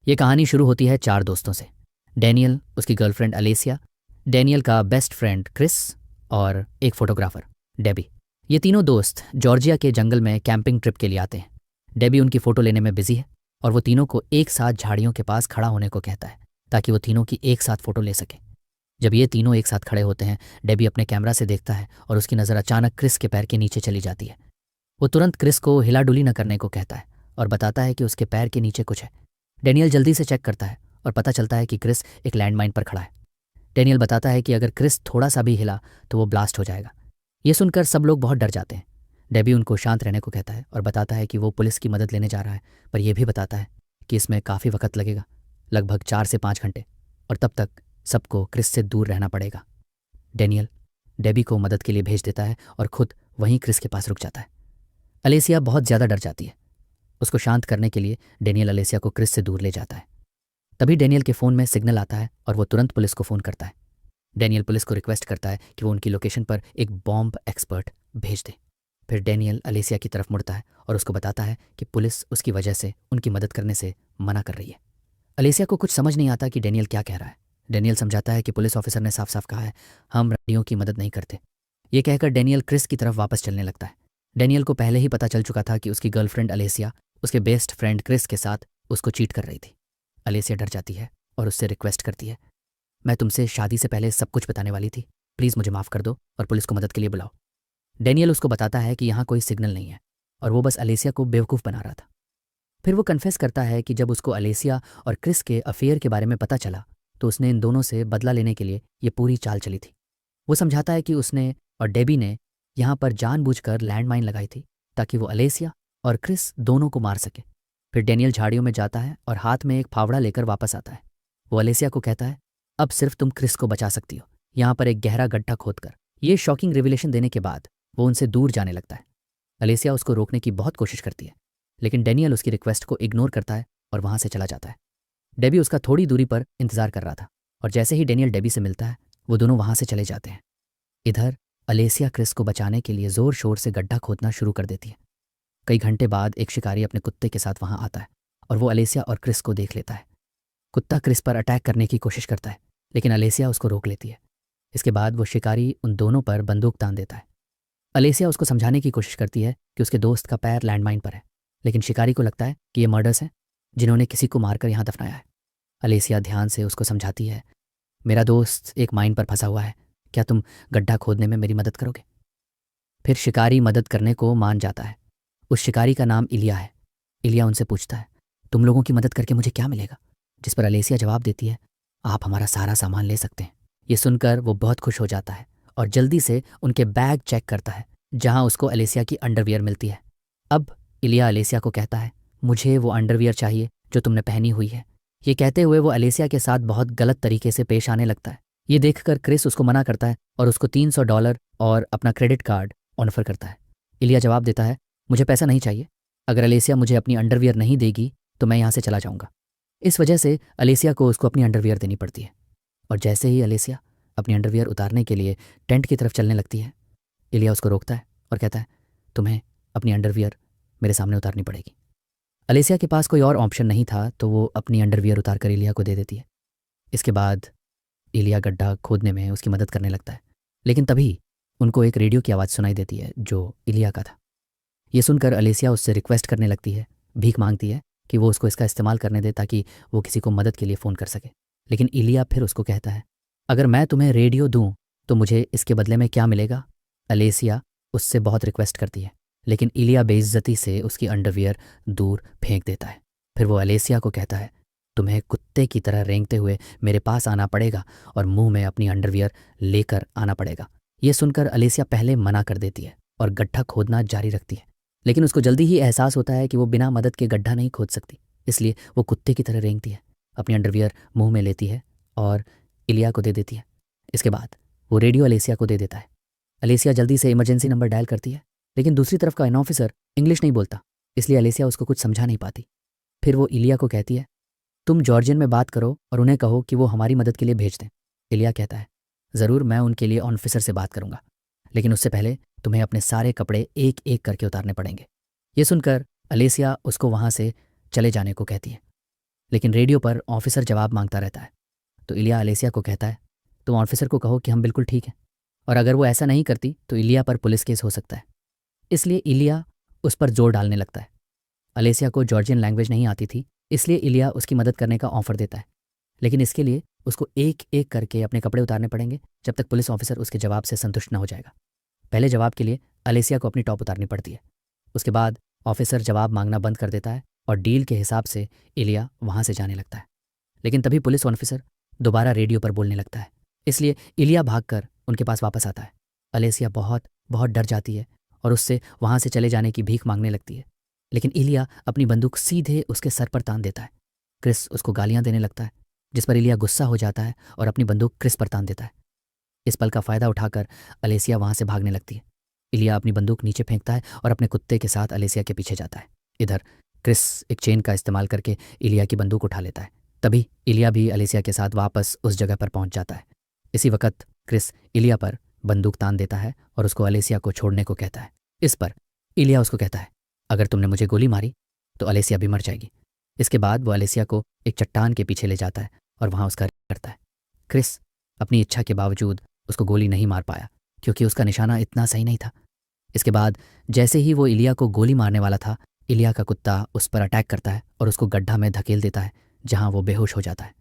ये कहानी शुरू होती है चार दोस्तों से। डैनियल, उसकी गर्लफ्रेंड अलेसिया, डैनियल का बेस्ट फ्रेंड क्रिस और एक फोटोग्राफर डेबी। ये तीनों दोस्त जॉर्जिया के जंगल में कैंपिंग ट्रिप के लिए आते हैं। डेबी उनकी फ़ोटो लेने में बिजी है और वो तीनों को एक साथ झाड़ियों के पास खड़ा होने को कहता है ताकि वो तीनों की एक साथ फ़ोटो ले सके। जब ये तीनों एक साथ खड़े होते हैं, डेबी अपने कैमरा से देखता है और उसकी नज़र अचानक क्रिस के पैर के नीचे चली जाती है। वो तुरंत क्रिस को हिलाडुली न करने को कहता है और बताता है कि उसके पैर के नीचे कुछ है। डैनियल जल्दी से चेक करता है और पता चलता है कि क्रिस एक लैंडमाइन पर खड़ा है। डैनियल बताता है कि अगर क्रिस थोड़ा सा भी हिला तो वो ब्लास्ट हो जाएगा। ये सुनकर सब लोग बहुत डर जाते हैं। डेबी उनको शांत रहने को कहता है और बताता है कि वो पुलिस की मदद लेने जा रहा है, पर यह भी बताता है कि इसमें काफ़ी वक्त लगेगा, लगभग 4 से 5 घंटे, और तब तक सबको क्रिस से दूर रहना पड़ेगा। डैनियल डेबी को मदद के लिए भेज देता है और खुद वहीं क्रिस के पास रुक जाता है। अलेसिया बहुत ज़्यादा डर जाती है। उसको शांत करने के लिए डैनियल अलेसिया को क्रिस से दूर ले जाता है। तभी डैनियल के फ़ोन में सिग्नल आता है और वो तुरंत पुलिस को फ़ोन करता है। डैनियल पुलिस को रिक्वेस्ट करता है कि वो उनकी लोकेशन पर एक बॉम्ब एक्सपर्ट भेज दे। फिर डैनियल अलेसिया की तरफ मुड़ता है और उसको बताता है कि पुलिस उसकी वजह से उनकी मदद करने से मना कर रही है। अलेसिया को कुछ समझ नहीं आता कि डैनियल क्या कह रहा है। डैनियल समझाता है कि पुलिस ऑफिसर ने साफ साफ कहा है, हम रंडियों की मदद नहीं करते। ये कहकर डैनियल क्रिस की तरफ वापस चलने लगता है। डैनियल को पहले ही पता चल चुका था कि उसकी गर्लफ्रेंड अलेसिया उसके बेस्ट फ्रेंड क्रिस के साथ उसको चीट कर रही थी। अलेसिया डर जाती है और उससे रिक्वेस्ट करती है, मैं तुमसे शादी से पहले सब कुछ बताने वाली थी, प्लीज़ मुझे माफ़ कर दो और पुलिस को मदद के लिए बुलाओ। डैनियल उसको बताता है कि यहाँ कोई सिग्नल नहीं है और वो बस अलेसिया को बेवकूफ़ बना रहा था। फिर वो कन्फेस करता है कि जब उसको अलेसिया और क्रिस के अफेयर के बारे में पता चला तो उसने इन दोनों से बदला लेने के लिए ये पूरी चाल चली थी। वो समझाता है कि उसने और डेबी ने यहाँ पर जानबूझकर लैंडमाइन लगाई थी ताकि वो अलेसिया और क्रिस दोनों को मार सके। फिर डैनियल झाड़ियों में जाता है और हाथ में एक फावड़ा लेकर वापस आता है। वो अलेसिया को कहता है, अब सिर्फ तुम क्रिस को बचा सकती हो, यहाँ पर एक गहरा गड्ढा खोदकर। ये शॉकिंग रिविलेशन देने के बाद वो उनसे दूर जाने लगता है। अलेसिया उसको रोकने की बहुत कोशिश करती है, लेकिन डैनियल उसकी रिक्वेस्ट को इग्नोर करता है और वहाँ से चला जाता है। डेबी उसका थोड़ी दूरी पर इंतजार कर रहा था और जैसे ही डैनियल डेबी से मिलता है वो दोनों वहाँ से चले जाते हैं। इधर अलेसिया क्रिस को बचाने के लिए ज़ोर शोर से गड्ढा खोदना शुरू कर देती है। कई घंटे बाद एक शिकारी अपने कुत्ते के साथ वहाँ आता है और वो अलेसिया और क्रिस को देख लेता है। कुत्ता क्रिस पर अटैक करने की कोशिश करता है, लेकिन अलेसिया उसको रोक लेती है। इसके बाद वो शिकारी उन दोनों पर बंदूक तान देता है। अलेसिया उसको समझाने की कोशिश करती है कि उसके दोस्त का पैर लैंडमाइन पर है, लेकिन शिकारी को लगता है कि ये मर्डर्स हैं जिन्होंने किसी को मारकर यहाँ दफनाया है। अलेसिया ध्यान से उसको समझाती है, मेरा दोस्त एक माइन पर फंसा हुआ है, क्या तुम गड्ढा खोदने में मेरी मदद करोगे? फिर शिकारी मदद करने को मान जाता है। उस शिकारी का नाम इलिया है। इलिया उनसे पूछता है, तुम लोगों की मदद करके मुझे क्या मिलेगा? जिस पर अलेसिया जवाब देती है, आप हमारा सारा सामान ले सकते हैं। ये सुनकर वो बहुत खुश हो जाता है और जल्दी से उनके बैग चेक करता है जहां उसको अलेसिया की अंडरवियर मिलती है। अब इलिया अलेसिया को कहता है, मुझे वो अंडरवियर चाहिए जो तुमने पहनी हुई है। ये कहते हुए वो अलेसिया के साथ बहुत गलत तरीके से पेश आने लगता है। ये देखकर क्रिस उसको मना करता है और उसको $300 और अपना क्रेडिट कार्ड ऑफर करता है। इलिया जवाब देता है, मुझे पैसा नहीं चाहिए, अगर अलेसिया मुझे अपनी अंडरवियर नहीं देगी तो मैं यहाँ से चला जाऊँगा। इस वजह से अलेसिया को उसको अपनी अंडरवियर देनी पड़ती है और जैसे ही अलेसिया अपनी अंडरवियर उतारने के लिए टेंट की तरफ चलने लगती है, इलिया उसको रोकता है और कहता है, तुम्हें अपनी अंडरवियर मेरे सामने उतारनी पड़ेगी। अलेसिया के पास कोई और ऑप्शन नहीं था तो वो अपनी अंडरवियर उतार कर इलिया को दे देती है। इसके बाद इलिया गड्ढा खोदने में उसकी मदद करने लगता है, लेकिन तभी उनको एक रेडियो की आवाज़ सुनाई देती है जो इलिया का था। ये सुनकर अलेसिया उससे रिक्वेस्ट करने लगती है, भीख मांगती है कि वो उसको इसका इस्तेमाल करने दे ताकि वो किसी को मदद के लिए फ़ोन कर सके। लेकिन इलिया फिर उसको कहता है, अगर मैं तुम्हें रेडियो दूँ तो मुझे इसके बदले में क्या मिलेगा? अलेसिया उससे बहुत रिक्वेस्ट करती है, लेकिन इलिया बेइज्जती से उसकी अंडरवियर दूर फेंक देता है। फिर वो अलेसिया को कहता है, तुम्हें कुत्ते की तरह रेंगते हुए मेरे पास आना पड़ेगा और मुंह में अपनी अंडरवियर लेकर आना पड़ेगा। ये सुनकर अलेसिया पहले मना कर देती है और गड्ढा खोदना जारी रखती है, लेकिन उसको जल्दी ही एहसास होता है कि वो बिना मदद के गड्ढा नहीं खोद सकती, इसलिए वो कुत्ते की तरह रेंगती है, अपनी अंडरवियर मुंह में लेती है और इलिया को दे देती है। इसके बाद वो रेडियो अलेसिया को दे देता है। अलेसिया जल्दी से इमरजेंसी नंबर डायल करती है, लेकिन दूसरी तरफ का एन ऑफिसर इंग्लिश नहीं बोलता, इसलिए अलेसिया उसको कुछ समझा नहीं पाती। फिर वो इलिया को कहती है, तुम जॉर्जियन में बात करो और उन्हें कहो कि वो हमारी मदद के लिए भेज दें। इलिया कहता है, ज़रूर, मैं उनके लिए ऑफिसर से बात करूंगा, लेकिन उससे पहले तुम्हें अपने सारे कपड़े एक एक करके उतारने पड़ेंगे। ये सुनकर अलेसिया उसको वहाँ से चले जाने को कहती है। लेकिन रेडियो पर ऑफिसर जवाब मांगता रहता है। तो इलिया अलेसिया को कहता है, तुम ऑफिसर को कहो कि हम बिल्कुल ठीक हैं, और अगर वो ऐसा नहीं करती तो इलिया पर पुलिस केस हो सकता है। इसलिए इलिया उस पर जोर डालने लगता है। अलेसिया को जॉर्जियन लैंग्वेज नहीं आती थी, इसलिए इलिया उसकी मदद करने का ऑफर देता है, लेकिन इसके लिए उसको एक एक करके अपने कपड़े उतारने पड़ेंगे जब तक पुलिस ऑफिसर उसके जवाब से संतुष्ट न हो जाएगा। पहले जवाब के लिए अलेसिया को अपनी टॉप उतारनी पड़ती है। उसके बाद ऑफिसर जवाब मांगना बंद कर देता है और डील के हिसाब से इलिया वहाँ से जाने लगता है। लेकिन तभी पुलिस ऑफिसर दोबारा रेडियो पर बोलने लगता है, इसलिए इलिया भागकर उनके पास वापस आता है। अलेसिया बहुत बहुत डर जाती है और उससे वहाँ से चले जाने की भीख मांगने लगती है, लेकिन इलिया अपनी बंदूक सीधे उसके सर पर तान देता है। क्रिस उसको गालियाँ देने लगता है, जिस पर इलिया गुस्सा हो जाता है और अपनी बंदूक क्रिस पर तान देता है। इस पल का फ़ायदा उठाकर अलेसिया वहाँ से भागने लगती है। इलिया अपनी बंदूक नीचे फेंकता है और अपने कुत्ते के साथ अलेसिया के पीछे जाता है। इधर क्रिस एक चेन का इस्तेमाल करके इलिया की बंदूक उठा लेता है। तभी इलिया भी अलेसिया के साथ वापस उस जगह पर पहुंच जाता है। इसी वक्त क्रिस इलिया पर बंदूक तान देता है और उसको अलेसिया को छोड़ने को कहता है। इस पर इलिया उसको कहता है, अगर तुमने मुझे गोली मारी तो अलेसिया भी मर जाएगी। इसके बाद वो अलेसिया को एक चट्टान के पीछे ले जाता है और वहाँ उसका रेप करता है। क्रिस अपनी इच्छा के बावजूद उसको गोली नहीं मार पाया, क्योंकि उसका निशाना इतना सही नहीं था। इसके बाद जैसे ही वो इलिया को गोली मारने वाला था, इलिया का कुत्ता उस पर अटैक करता है और उसको गड्ढा में धकेल देता है, जहाँ वो बेहोश हो जाता है।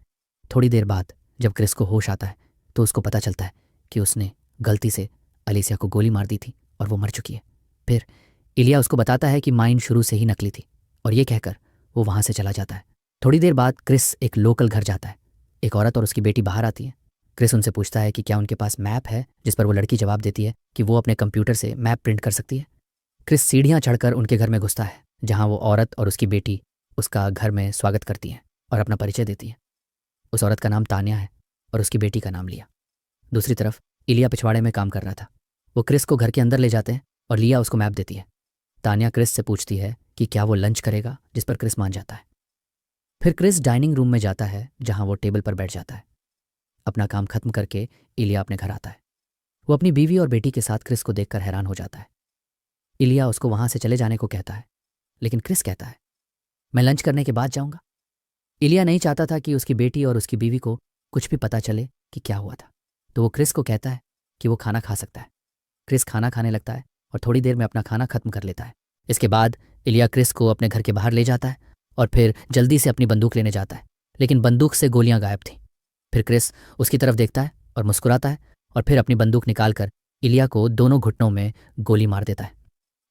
थोड़ी देर बाद जब क्रिस को होश आता है तो उसको पता चलता है कि उसने गलती से अलेसिया को गोली मार दी थी और वो मर चुकी है। फिर इलिया उसको बताता है कि माइन शुरू से ही नकली थी, और ये कहकर वो वहाँ से चला जाता है। थोड़ी देर बाद क्रिस एक लोकल घर जाता है। एक औरत और उसकी बेटी बाहर आती है। क्रिस उनसे पूछता है कि क्या उनके पास मैप है, जिस पर वो लड़की जवाब देती है कि वो अपने कंप्यूटर से मैप प्रिंट कर सकती है। क्रिस सीढ़ियाँ चढ़कर उनके घर में घुसता है, जहाँ वो औरत और उसकी बेटी उसका घर में स्वागत करती हैं और अपना परिचय देती है। उस औरत का नाम तान्या है और उसकी बेटी का नाम लिया। दूसरी तरफ इलिया पिछवाड़े में काम कर रहा था। वो क्रिस को घर के अंदर ले जाते हैं और लिया उसको मैप देती है। तान्या क्रिस से पूछती है कि क्या वो लंच करेगा, जिस पर क्रिस मान जाता है। फिर क्रिस डाइनिंग रूम में जाता है, जहाँ वो टेबल पर बैठ जाता है। अपना काम खत्म करके इलिया अपने घर आता है। वो अपनी बीवी और बेटी के साथ क्रिस को देखकर हैरान हो जाता है। इलिया उसको वहाँ से चले जाने को कहता है, लेकिन क्रिस कहता है, मैं लंच करने के बाद जाऊँगा। इलिया नहीं चाहता था कि उसकी बेटी और उसकी बीवी को कुछ भी पता चले कि क्या हुआ था, तो वो क्रिस को कहता है कि वो खाना खा सकता है। क्रिस खाना खाने लगता है और थोड़ी देर में अपना खाना खत्म कर लेता है। इसके बाद इलिया क्रिस को अपने घर के बाहर ले जाता है और फिर जल्दी से अपनी बंदूक लेने जाता है, लेकिन बंदूक से गोलियां गायब थीं। फिर क्रिस उसकी तरफ देखता है और मुस्कुराता है और फिर अपनी बंदूक निकालकर इलिया को दोनों घुटनों में गोली मार देता है।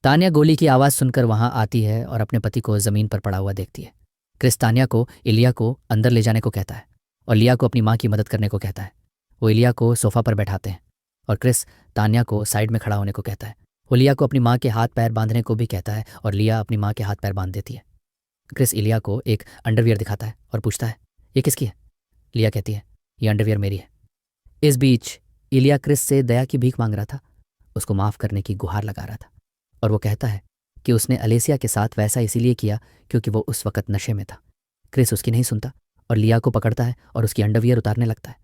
तान्या गोली की आवाज़ सुनकर वहाँ आती है और अपने पति को ज़मीन पर पड़ा हुआ देखती है। क्रिस तान्या को इलिया को अंदर ले जाने को कहता है और लिया को अपनी माँ की मदद करने को कहता है। वो इलिया को सोफ़ा पर बैठाते हैं और क्रिस तान्या को साइड में खड़ा होने को कहता है। वो लिया को अपनी माँ के हाथ पैर बांधने को भी कहता है और लिया अपनी माँ के हाथ पैर बांध देती है। क्रिस इलिया को एक अंडरवियर दिखाता है और पूछता है, ये किसकी है? लिया कहती है, ये अंडरवियर मेरी है। इस बीच इलिया क्रिस से दया की भीख मांग रहा था, उसको माफ़ करने की गुहार लगा रहा था, और वो कहता है कि उसने अलेसिया के साथ वैसा इसीलिए किया क्योंकि वो उस वक्त नशे में था। क्रिस उसकी नहीं सुनता और लिया को पकड़ता है और उसकी अंडरवियर उतारने लगता है।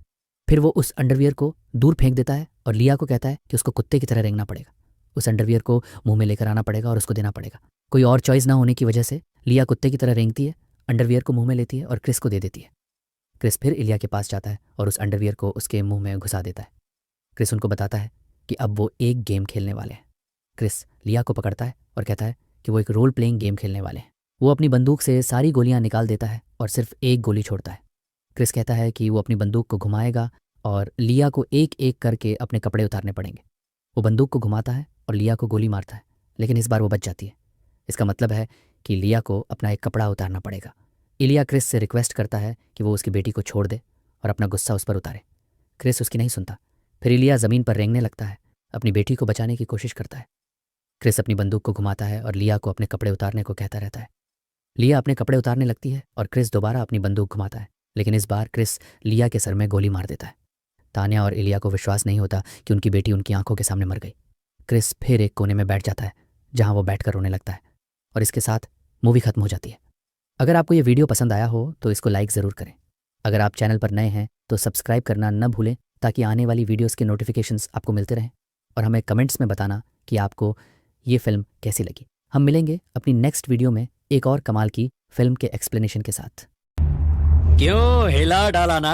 फिर वो उस अंडरवियर को दूर फेंक देता है और लिया को कहता है कि उसको कुत्ते की तरह रेंगना पड़ेगा। उस अंडरवियर को मुंह में लेकर आना पड़ेगा और उसको देना पड़ेगा। कोई और चॉइस ना होने की वजह से लिया कुत्ते की तरह रेंगती है, अंडरवियर को मुंह में लेती है और क्रिस को दे देती है। क्रिस फिर इलिया के पास जाता है और उस अंडरवियर को उसके मुंह में घुसा देता है। क्रिस उनको बताता है कि अब वो एक गेम खेलने वाले हैं। क्रिस लिया को पकड़ता है और कहता है कि वो एक रोल प्लेइंग गेम खेलने वाले हैं। वो अपनी बंदूक से सारी गोलियां निकाल देता है और सिर्फ एक गोली छोड़ता है। क्रिस कहता है कि वो अपनी बंदूक को घुमाएगा और लिया को एक एक करके अपने कपड़े उतारने पड़ेंगे। वो बंदूक को घुमाता है और लिया को गोली मारता है, लेकिन इस बार वो बच जाती है। इसका मतलब है कि लिया को अपना एक कपड़ा उतारना पड़ेगा। इलिया क्रिस से रिक्वेस्ट करता है कि वो उसकी बेटी को छोड़ दे और अपना गुस्सा उस पर उतारे। क्रिस उसकी नहीं सुनता। फिर इलिया ज़मीन पर रेंगने लगता है, अपनी बेटी को बचाने की कोशिश करता है। क्रिस अपनी बंदूक को घुमाता है और लिया को अपने कपड़े उतारने को कहता रहता है। लिया अपने कपड़े उतारने लगती है और क्रिस दोबारा अपनी बंदूक घुमाता है, लेकिन इस बार क्रिस लिया के सर में गोली मार देता है। तान्या और इलिया को विश्वास नहीं होता कि उनकी बेटी उनकी आंखों के सामने मर गई। क्रिस फिर एक कोने में बैठ जाता है, जहां वो बैठकर रोने लगता है, और इसके साथ मूवी खत्म हो जाती है। अगर आपको ये वीडियो पसंद आया हो तो इसको लाइक ज़रूर करें। अगर आप चैनल पर नए हैं तो सब्सक्राइब करना न भूलें, ताकि आने वाली वीडियोज़ के नोटिफिकेशंस आपको मिलते रहें। और हमें कमेंट्स में बताना कि आपको ये फ़िल्म कैसी लगी। हम मिलेंगे अपनी नेक्स्ट वीडियो में एक और कमाल की फ़िल्म के एक्सप्लेनेशन के साथ। क्यों हिला डाला ना?